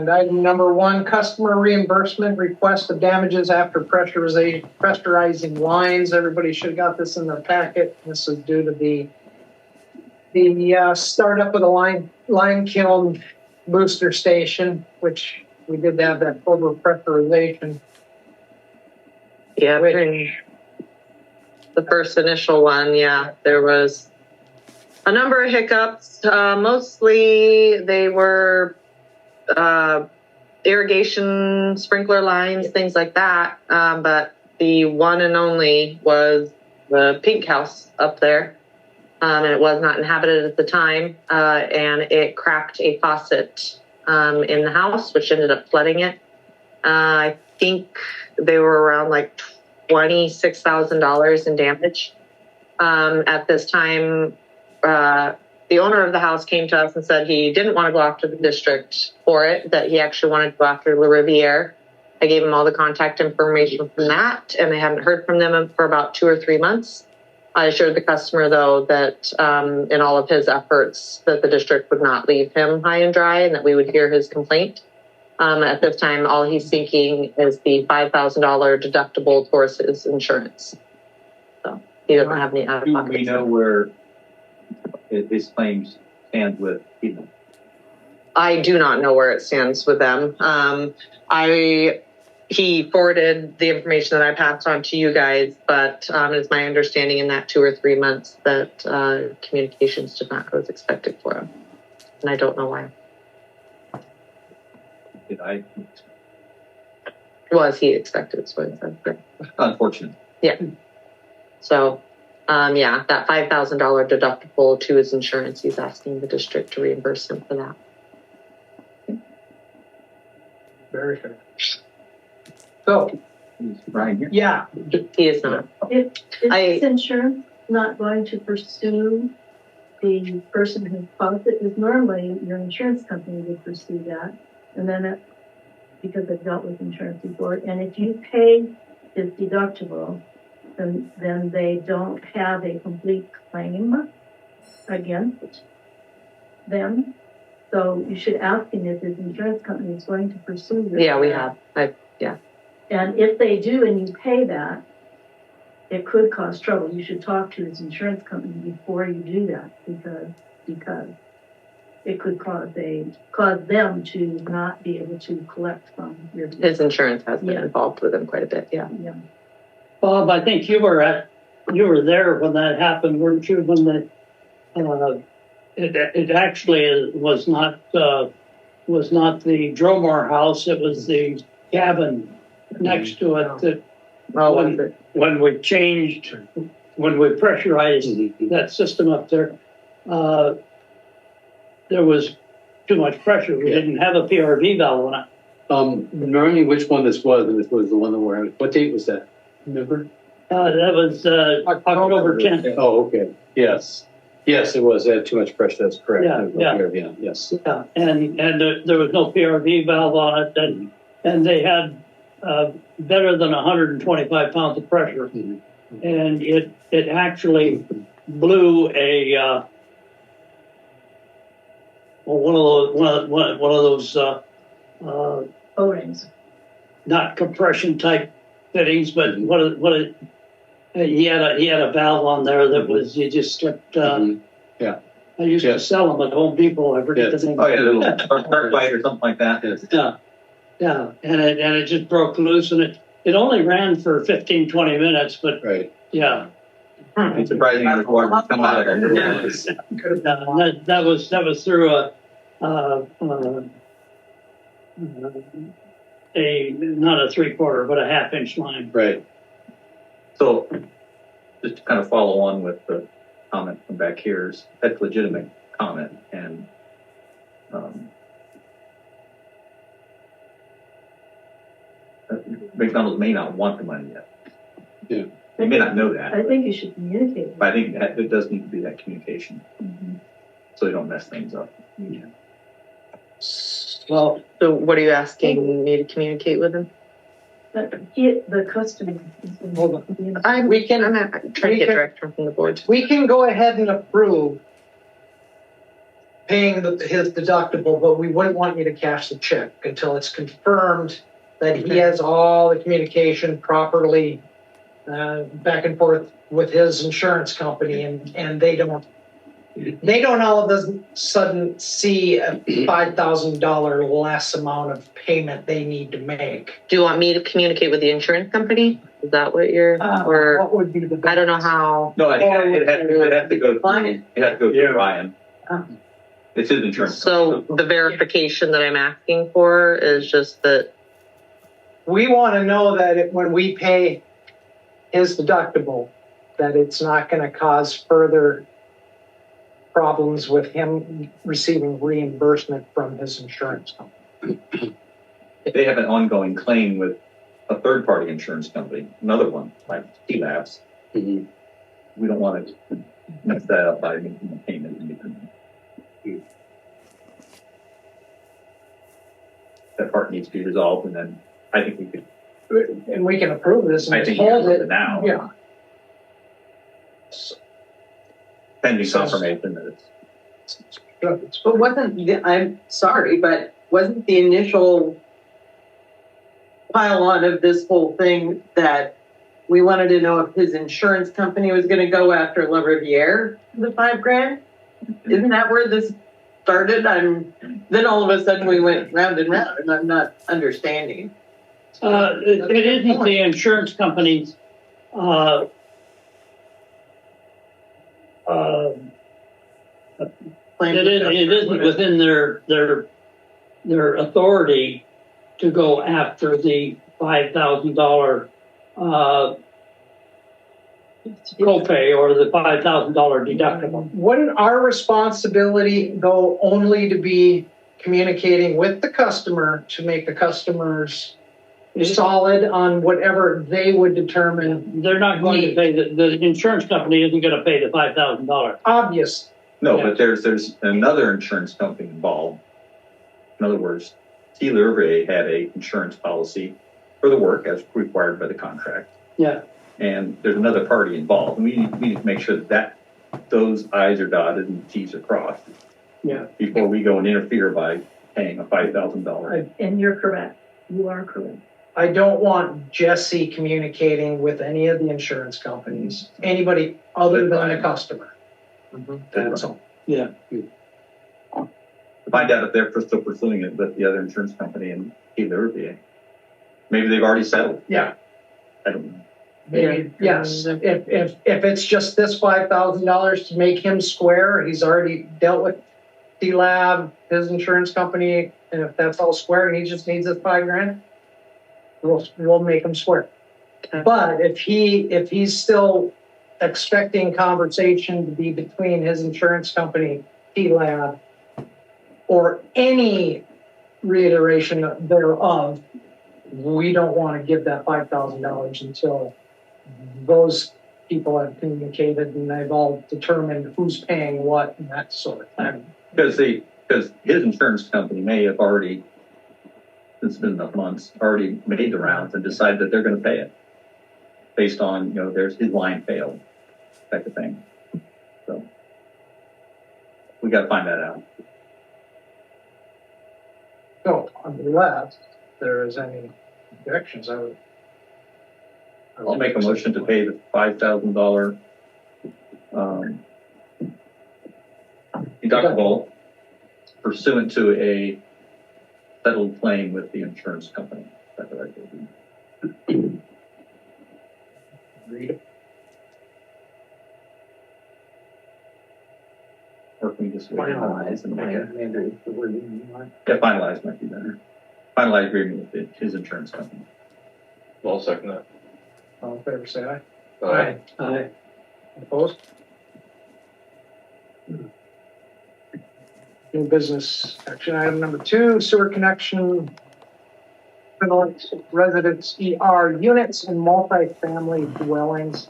And item number 1, customer reimbursement request of damages after pressurizing lines. Everybody should have got this in their packet. This is due to the startup of the lime kiln booster station, which we did have that over pressurization. Yeah, the first initial one, yeah, there was a number of hiccups. Mostly they were irrigation, sprinkler lines, things like that. But the one and only was the pink house up there. And it was not inhabited at the time. And it cracked a faucet in the house, which ended up flooding it. I think they were around like $26,000 in damage. At this time, the owner of the house came to us and said he didn't want to go after the district for it, that he actually wanted to go after La Riviere. I gave him all the contact information from that, and I hadn't heard from them for about 2 or 3 months. I assured the customer, though, that in all of his efforts, that the district would not leave him high and dry and that we would hear his complaint. At this time, all he's seeking is the $5,000 deductible towards his insurance. So he doesn't have any out-of-pocket. Do we know where his claims stand with people? I do not know where it stands with them. He forwarded the information that I passed on to you guys, but it's my understanding in that 2 or 3 months that communications did not go as expected for him. And I don't know why. Was he expected? So I said. Unfortunate. Yeah. So, yeah, that $5,000 deductible to his insurance, he's asking the district to reimburse him for that. Very fair. So, Right here. yeah. He is not. Is insurance not going to pursue the person who caused it? Because normally your insurance company would pursue that. And then because they've dealt with insurance before. And if you pay his deductible, then they don't have a complete claim against them. So you should ask him if his insurance company is going to pursue this. Yeah, we have. Yeah. And if they do and you pay that, it could cause trouble. You should talk to his insurance company before you do that because it could cause them to not be able to collect from your. His insurance has been involved with him quite a bit. Yeah. Yeah. Bob, I think you were there when that happened, weren't you? When it actually was not the Dromore house. It was the cabin next to it. That when we pressurized that system up there, there was too much pressure. We didn't have a PRV valve on it. Remind me which one this was, and this was the one that we're at. What date was that? Remember? That was October 10th. Oh, okay. Yes, it was. It had too much pressure. That's correct. Yeah. Yes. Yeah, and there was no PRV valve on it, and they had better than 125 pounds of pressure, and it actually blew a one of those O-rings. Not compression type fittings, but he had a valve on there that was you just slipped. Yeah. I used to sell them at Home Depot. I forget the name. Oh yeah, a little dark light or something like that. Yeah, and it just broke loose, and it only ran for 15-20 minutes, but right. Yeah. It's surprising how the water come out of it. That was through a not a 3/4 but a 1/2 line. Right. So, just to kind of follow on with the comment from back here, that's a legitimate comment, and McDonald's may not want the money yet. Yeah. They may not know that. I think you should communicate. But I think that there does need to be that communication, so they don't mess things up. Yeah. Well, so what are you asking me to communicate with him? But the customer. I'm trying to get direction from the board. We can go ahead and approve paying his deductible, but we wouldn't want you to cash the check until it's confirmed that he has all the communication properly back and forth with his insurance company, and they don't all of a sudden see a $5,000 less amount of payment they need to make. Do you want me to communicate with the insurance company? Is that what you're, or What would be the best? I don't know how. No, it has to go. Ryan. It has to go through Ryan. It's his insurance. So the verification that I'm asking for is just that. We want to know that when we pay his deductible, that it's not going to cause further problems with him receiving reimbursement from his insurance company. They have an ongoing claim with a third-party insurance company, another one, like T-Labs. Mhm. We don't want to mess that up by making a payment. That part needs to be resolved, and then I think we could. And we can approve this I and think hold we it can now. Yeah. Pending confirmation that it's. But I'm sorry, but wasn't the initial pile on of this whole thing that we wanted to know if his insurance company was going to go after La Riviere for the $5,000? Isn't that where this started? Then all of a sudden we went round and round, and I'm not understanding. It isn't the insurance company's, it isn't within their authority to go after the $5,000 copay or the $5,000 deductible. Wouldn't our responsibility go only to be communicating with the customer to make the customers solid on whatever they would determine? They're not going to pay, the insurance company isn't going to pay the $5,000. Obvious. No, Yeah. but there's another insurance company involved. In other words, T. Riviere had a insurance policy for the work as required by the contract. Yeah. And there's another party involved. And we need to make sure that those I's are dotted and T's are crossed. Yeah. Before we go and interfere by paying a $5,000. And you're correct. You are correct. I don't want Jesse communicating with any of the insurance companies, anybody other than the customer. That's all. Yeah. Find out if they're still pursuing it with the other insurance company and T. Riviere. Maybe they've already settled. Yeah. I don't know. Maybe, yes. If it's just this $5,000 to make him square, he's already dealt with D-Lab, his insurance company, and if that's all square and he just needs his $5,000, we'll make him square. Okay. But if he's still expecting conversation to be between his insurance company, D-Lab, or any reiteration thereof, we don't want to give that $5,000 until those people have communicated and they've all determined who's paying what and that sort of thing. Because his insurance company may have already, it's been enough months, already made the rounds and decided that they're going to pay it based on, there's his line failed, type of thing. So we got to find that out. So unless there is any objections, I'll make a motion to pay the $5,000 deductible pursuant to a settled claim with the insurance company. That's what I did. Agreed. Or can we just finalize and make it? Finalize. Yeah, finalize might be better. Finalize agreement with his insurance company. I'll second that. All in favor, say aye. Aye. Opposed? New business, action item number 2, sewer connection, residence ER units and multifamily dwellings.